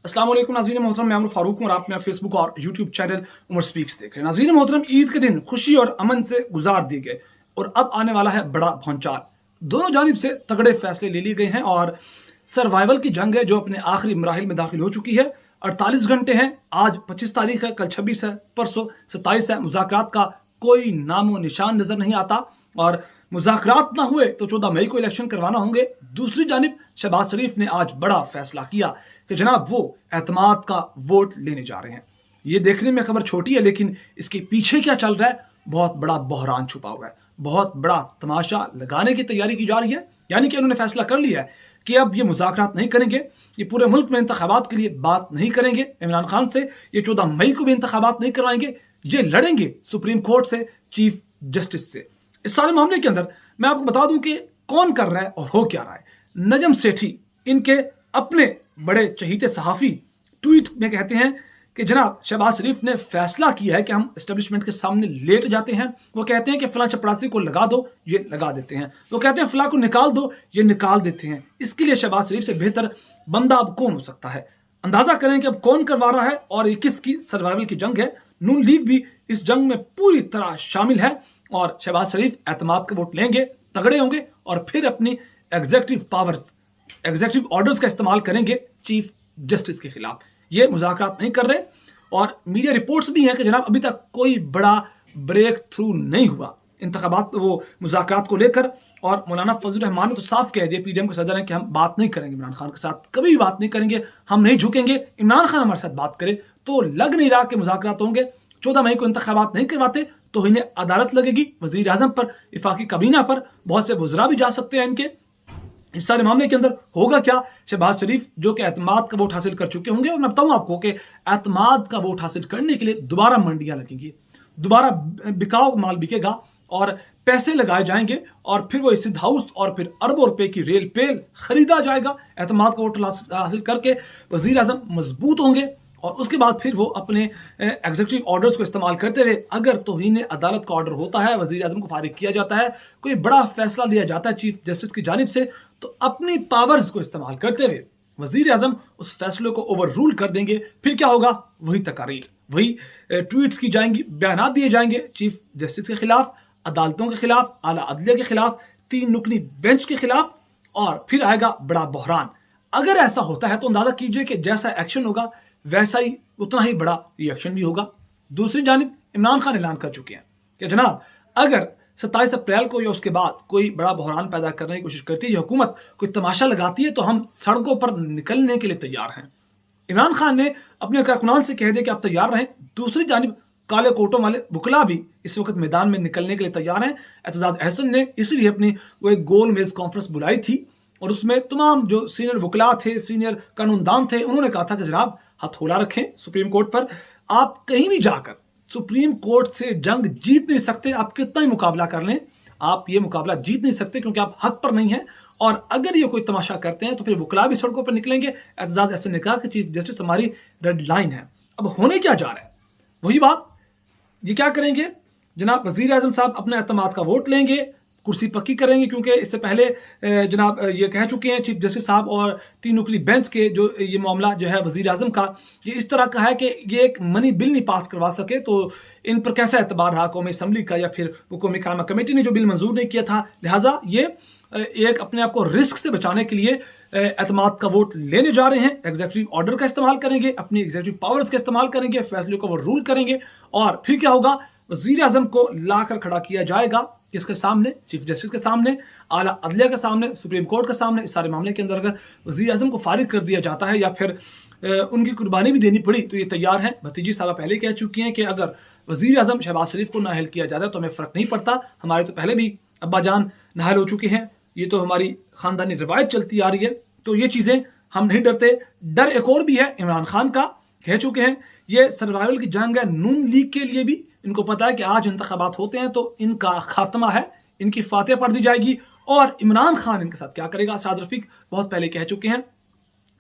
अस्सलाम वालेकुम नाज़रीन मोहतरम, मैं अमर फारूक हूँ और आप मेरा फेसबुक और यूट्यूब चैनल उमर स्पीक्स देख रहे हैं। नाज़रीन मोहतरम, ईद के दिन खुशी और अमन से गुजार दिए गए और अब आने वाला है बड़ा भौंचाल। दोनों जानिब से तगड़े फैसले ले लिए गए हैं और सर्वाइवल की जंग है जो अपने आखिरी मराहिल में दाखिल हो चुकी है। 48 घंटे हैं, आज 25 तारीख है, कल 26 है, परसों 27 है। मुज़ाकरात का कोई नामो निशान नजर नहीं आता और मुज़ाकरात ना हुए तो 14 मई को इलेक्शन करवाना होंगे। दूसरी जानिब शहबाज शरीफ ने आज बड़ा फैसला किया कि जनाब वो एतमाद का वोट लेने जा रहे हैं। ये देखने में खबर छोटी है लेकिन इसके पीछे क्या चल रहा है, बहुत बड़ा बहरान छुपा हुआ है। बहुत बड़ा तमाशा लगाने की तैयारी की जा रही है। यानी कि उन्होंने फैसला कर लिया है कि अब ये मुज़ाकरात नहीं करेंगे, ये पूरे मुल्क में इंतखाबात के लिए बात नहीं करेंगे इमरान खान से, ये 14 मई को भी इंतखाबात नहीं करवाएंगे, ये लड़ेंगे सुप्रीम कोर्ट से, चीफ जस्टिस से। इस सारे मामले के अंदर मैं आपको बता दूं कि कौन कर रहा है और हो क्या रहा है। नजम सेठी, इनके अपने बड़े चहीते सहाफ़ी, ट्वीट में कहते हैं कि जनाब शहबाज शरीफ ने फैसला किया है कि हम एस्टेब्लिशमेंट के सामने लेट जाते हैं। वो कहते हैं कि फलां चपरासी को लगा दो, ये लगा देते हैं। वो कहते हैं फलां को निकाल दो, ये निकाल देते हैं। इसके लिए शहबाज शरीफ से बेहतर बंदा अब कौन हो सकता है। अंदाजा करें कि अब कौन करवा रहा है और ये किसकी सर्वाइवल की जंग है। नून लीग भी इस जंग में पूरी तरह शामिल है और शहबाज शरीफ एतमाद का वोट लेंगे, तगड़े होंगे और फिर अपनी एग्जीक्यूटिव पावर्स, एग्जीक्यूटिव ऑर्डर्स का इस्तेमाल करेंगे चीफ जस्टिस के खिलाफ। ये मुज़ाकरात नहीं कर रहे और मीडिया रिपोर्ट्स भी हैं कि जनाब अभी तक कोई बड़ा ब्रेक थ्रू नहीं हुआ इंतखाबात वो मुज़ाकरात को लेकर। और मौलाना फजल रहमान ने तो साफ कह दिया, पीडीएम के सदर हैं, कि हम बात नहीं करेंगे इमरान खान के साथ, कभी भी बात नहीं करेंगे, हम नहीं झुकेंगे। इमरान खान हमारे साथ बात करे तो लग नहीं रहा कि मुज़ाकरात होंगे। 14 मई को इंतखाबात नहीं करवाते तो इन्हें अदालत लगेगी, वजीर आजम पर, इफाकी काबीना पर, बहुत से वज़रा भी जा सकते हैं इनके। इस सारे मामले के अंदर होगा क्या, शहबाज शरीफ जो कि एतमाद का वोट हासिल कर चुके होंगे, और मैं बताऊं आपको कि एतमाद का वोट हासिल करने के लिए दोबारा मंडियां लगेंगी, दोबारा बिकाऊ माल बिकेगा और पैसे लगाए जाएंगे और फिर वो इस हाउस और फिर अरबों रुपए की रेल पेल खरीदा जाएगा। एतमाद का वोट हासिल करके वजीर आजम मजबूत होंगे और उसके बाद फिर वो अपने एग्जीक्यूटिव ऑर्डर्स को इस्तेमाल करते हुए, अगर तौहीन अदालत का ऑर्डर होता है, वजीर आजम को फारिग किया जाता है, कोई बड़ा फैसला लिया जाता है चीफ जस्टिस की जानिब से, तो अपनी पावर्स को इस्तेमाल करते हुए वजीर आजम उस फैसले को ओवर रूल कर देंगे। फिर क्या होगा, वही तकारीर, वही ट्वीट्स की जाएंगी, बयान दिए जाएंगे चीफ जस्टिस के खिलाफ, अदालतों के खिलाफ, आला अदलिया के खिलाफ, 3 नुकनी बेंच के खिलाफ, और फिर आएगा बड़ा बहरान। अगर ऐसा होता है तो अंदाजा कीजिए कि जैसा एक्शन होगा वैसा ही, उतना ही बड़ा रिएक्शन भी होगा। दूसरी जानिब इमरान खान ऐलान कर चुके हैं कि जनाब अगर 27 अप्रैल को या उसके बाद कोई बड़ा बहरान पैदा करने की कोशिश करती है, हुकूमत कोई तमाशा लगाती है, तो हम सड़कों पर निकलने के लिए तैयार हैं। इमरान खान ने अपने कारकुनान से कह दिया कि आप तैयार रहें। दूसरी जानिब काले कोटों वाले वकला भी इस वक्त मैदान में निकलने के लिए तैयार हैं। एतजाज अहसन ने इसलिए अपनी वो एक गोल मेज कॉन्फ्रेंस बुलाई थी और उसमें तमाम जो सीनियर वकला थे, सीनियर कानूनदान थे, उन्होंने कहा था कि जनाब हथौड़ा रखें सुप्रीम कोर्ट पर। आप कहीं भी जाकर सुप्रीम कोर्ट से जंग जीत नहीं सकते, आप कितना ही मुकाबला कर लें, आप ये मुकाबला जीत नहीं सकते क्योंकि आप हक पर नहीं हैं। और अगर ये कोई तमाशा करते हैं तो फिर वकला भी सड़कों पर निकलेंगे। एतजाज अहसन ने कहा कि चीफ जस्टिस हमारी रेड लाइन है। अब होने क्या जा रहा है, वही बात, ये क्या करेंगे जनाब, वजीर आजम साहब अपने एतमाद का वोट लेंगे, कुर्सी पक्की करेंगे, क्योंकि इससे पहले जनाब ये कह चुके हैं चीफ जस्टिस साहब और 3 नुकली बेंच के जो ये मामला जो है वजीर आजम का, ये इस तरह का है कि ये एक मनी बिल नहीं पास करवा सके, तो इन पर कैसा एतबार रहा कौमी असम्बली का या फिर कौमी कायमा कमेटी ने जो बिल मंजूर नहीं किया था। लिहाजा ये एक अपने आप को रिस्क से बचाने के लिए एतमाद का वोट लेने जा रहे हैं। एग्जीक्यूटिव ऑर्डर का इस्तेमाल करेंगे, अपनी एग्जीक्यूटिव पावर्स का इस्तेमाल करेंगे, फैसले को वो रूल करेंगे और फिर क्या होगा, वजीर आजम को लाकर खड़ा किया जाएगा किसके सामने, चीफ जस्टिस के सामने, आला अदलिया के सामने, सुप्रीम कोर्ट के सामने। इस सारे मामले के अंदर अगर वजीर आजम को फारिग कर दिया जाता है या फिर उनकी कुर्बानी भी देनी पड़ी तो ये तैयार हैं। भतीजी साहब पहले कह चुकी हैं कि अगर वजीर आजम शहबाज शरीफ को नाअहल किया जाता है तो हमें फ़र्क नहीं पड़ता, हमारे तो पहले भी अब्बा जान नाअहल हो चुके हैं, ये तो हमारी ख़ानदानी रवायत चलती आ रही है, तो ये चीज़ें हम नहीं डरते। डर एक और भी है इमरान खान का, कह चुके हैं ये सर्वाइवल की जंग है नून लीग के लिए भी। इनको पता है कि आज इंतखाबात होते हैं तो इनका खात्मा है, इनकी फातेह पढ़ दी जाएगी और इमरान खान इनके साथ क्या करेगा। साद रफीक बहुत पहले कह चुके हैं,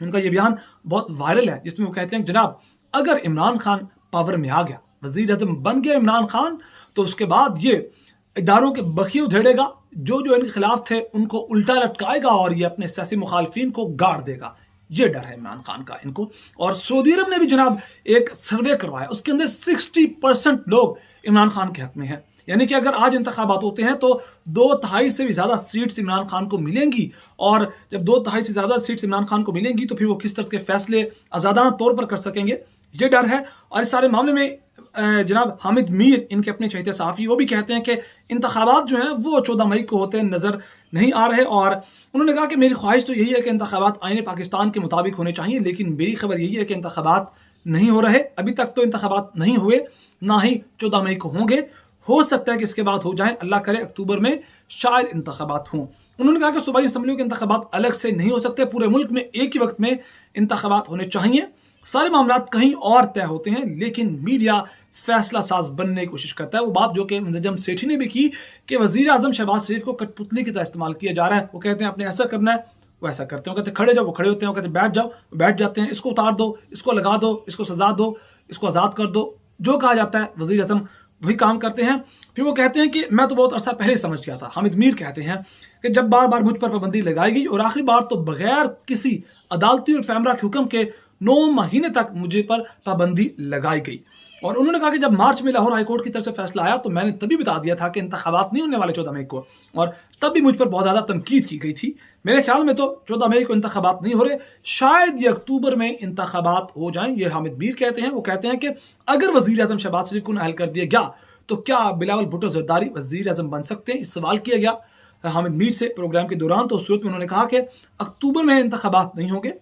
उनका ये बयान बहुत वायरल है जिसमें वो कहते हैं जनाब अगर इमरान खान पावर में आ गया, वजीर आजम बन गया इमरान खान, तो उसके बाद ये इदारों के बखिए उधेड़ेगा, जो जो इनके खिलाफ थे उनको उल्टा लटकाएगा और ये अपने सियासी मुखालफिन को गाड़ देगा। ये डर है इमरान खान का इनको। और सऊदी अरब ने भी जनाब एक सर्वे करवाया, उसके अंदर 60% लोग इमरान खान के हक में हैं। यानी कि अगर आज इंतखाबात होते हैं तो 2/3 से भी ज़्यादा सीट्स इमरान खान को मिलेंगी, और जब 2/3 से ज़्यादा सीट्स इमरान खान को मिलेंगी तो फिर वो किस तरह के फैसले आज़ादाना तौर पर कर सकेंगे, ये डर है। और इस सारे मामले में जनाब हामिद मीर, इनके अपने चहेते सहाफ़ी, वो भी कहते हैं कि इंतखाबात जो हैं वो 14 मई को होते नज़र नहीं आ रहे। और उन्होंने कहा कि मेरी ख्वाहिश तो यही है कि इंतखाबात आईने पाकिस्तान के मुताबिक होने चाहिए, लेकिन मेरी खबर यही है कि इंतखाबात नहीं हो रहे। अभी तक तो इंतखाबात नहीं हुए, ना ही 14 मई को होंगे। हो सकता है कि इसके बाद हो जाए, अल्लाह करे अक्टूबर में शायद इंतखाबात हों। उन्होंने कहा कि सूबाई असम्बलियों के इंतखाबात अलग से नहीं हो सकते, पूरे मुल्क में एक ही वक्त में इंतखाबात होने चाहिए। सारे मामला कहीं और तय होते हैं, लेकिन मीडिया फैसला साज बनने की कोशिश करता है। वो बात जो कि मुंतजम सेठी ने भी की कि वज़ीर आज़म शहबाज शरीफ को कठपुतली की तरह इस्तेमाल किया जा रहा है। वो कहते हैं आपने ऐसा करना है, वो ऐसा करते हैं। वो कहते हैं खड़े जाओ, वो खड़े होते हैं। वो कहते हैं बैठ जाओ, वो बैठ जाते हैं। इसको उतार दो, इसको लगा दो, इसको सजा दो, इसको आज़ाद कर दो, जो कहा जाता है वज़ीर आज़म वही काम करते हैं। फिर वो कहते हैं कि मैं तो बहुत अरसा पहले समझ गया था। हामिद मीर कहते हैं कि जब बार बार मुझ पर पाबंदी लगाई गई और आखिरी बार तो बगैर किसी अदालती और पैमरा के हुक्म के 9 महीने तक मुझे पर पाबंदी लगाई गई। और उन्होंने कहा कि जब मार्च में लाहौर हाईकोर्ट की तरफ से फैसला आया तो मैंने तभी बता दिया था कि इंतखाबात नहीं होने वाले 14 मई को, और तब भी मुझ पर बहुत ज़्यादा तनकीद की गई थी। मेरे ख्याल में तो 14 मई को इंतखाबात नहीं हो रहे, शायद ये अक्टूबर में इंतखाबात हो जाएं। ये हामिद मीर कहते हैं। वो कहते हैं कि अगर वज़ीर आज़म शहबाज शरीफ को नाअहल कर दिया गया तो क्या बिलावल भुट्टो जरदारी वज़ीर आज़म बन सकते हैं, इस सवाल किया गया हामिद मीर से प्रोग्राम के दौरान। तो उस सूरत में उन्होंने कहा कि अक्टूबर में इंतखाबात नहीं होंगे।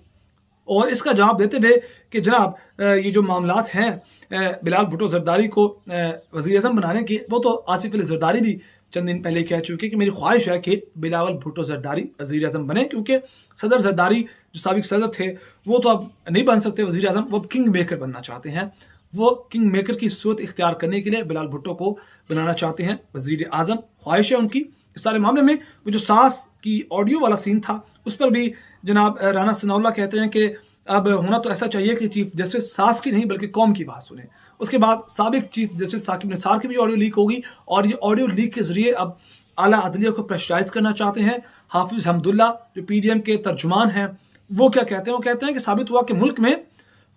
और इसका जवाब देते हुए कि जनाब ये जो मामलात हैं बिलावल भुट्टो जरदारी को वज़ीर आज़म बनाने की, वो तो आसिफ अली जरदारी भी चंद दिन पहले कह चुके कि मेरी ख्वाहिश है कि बिलावल भुट्टो जरदारी वज़ीर आज़म बने, क्योंकि सदर जरदारी जो साबिक सदर थे वो तो अब नहीं बन सकते वज़ीर आज़म, वो अब किंग मेकर बनना चाहते हैं। वो किंग मेकर की सूरत इख्तियार करने के लिए बिलावल भुट्टो को बनाना चाहते हैं वज़ीर आज़म, ख्वाहिश है उनकी। इस सारे मामले में वो जो सास की ऑडियो वाला सीन था उस पर भी जनाब राना सनाउल्लाह कहते हैं कि अब होना तो ऐसा चाहिए कि चीफ जस्टिस सास की नहीं बल्कि कौम की बात सुने। उसके बाद साबिक चीफ जस्टिस साकिब निसार की भी ऑडियो लीक होगी, और ये ऑडियो लीक के जरिए अब आला अदलिया को प्रेशराइज करना चाहते हैं। हाफिज हमदुल्ला जो PDM के तर्जुमान हैं वो क्या कहते हैं, वो कहते हैं कि साबित हुआ कि मुल्क में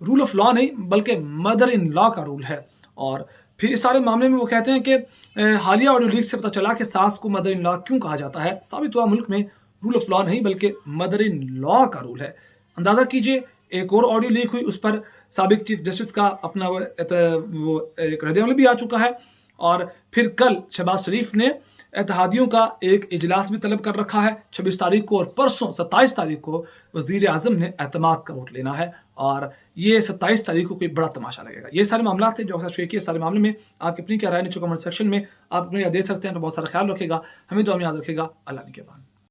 रूल ऑफ लॉ नहीं बल्कि मदर इन लॉ का रूल है। और फिर इस सारे मामले में वो कहते हैं कि हालिया ऑडियो लीक से पता चला कि सास को मदर इन लॉ क्यों कहा जाता है। साबित हुआ मुल्क में रूल ऑफ लॉ नहीं बल्कि मदर इन लॉ का रूल है। अंदाज़ा कीजिए, एक और ऑडियो लीक हुई, उस पर साबिक चीफ जस्टिस का अपना वो एक रद्द-ए-अमल भी आ चुका है। और फिर कल शहबाज शरीफ ने इत्तेहादियों का एक इजलास भी तलब कर रखा है 26 तारीख को, और परसों 27 तारीख को वज़ीर आज़म ने एतमाद का वोट लेना है, और ये 27 तारीख को कोई बड़ा तमाशा लगेगा। ये सारे मामला थे जो शेयर किए। सारे मामले में आप अपनी क्या राय नीचे कमेंट सेक्शन में आप अपनी दे सकते हैं। तो बहुत सारा ख्याल रखेगा, हमें तो हम याद रखेगा। अल्लाह निगहबान।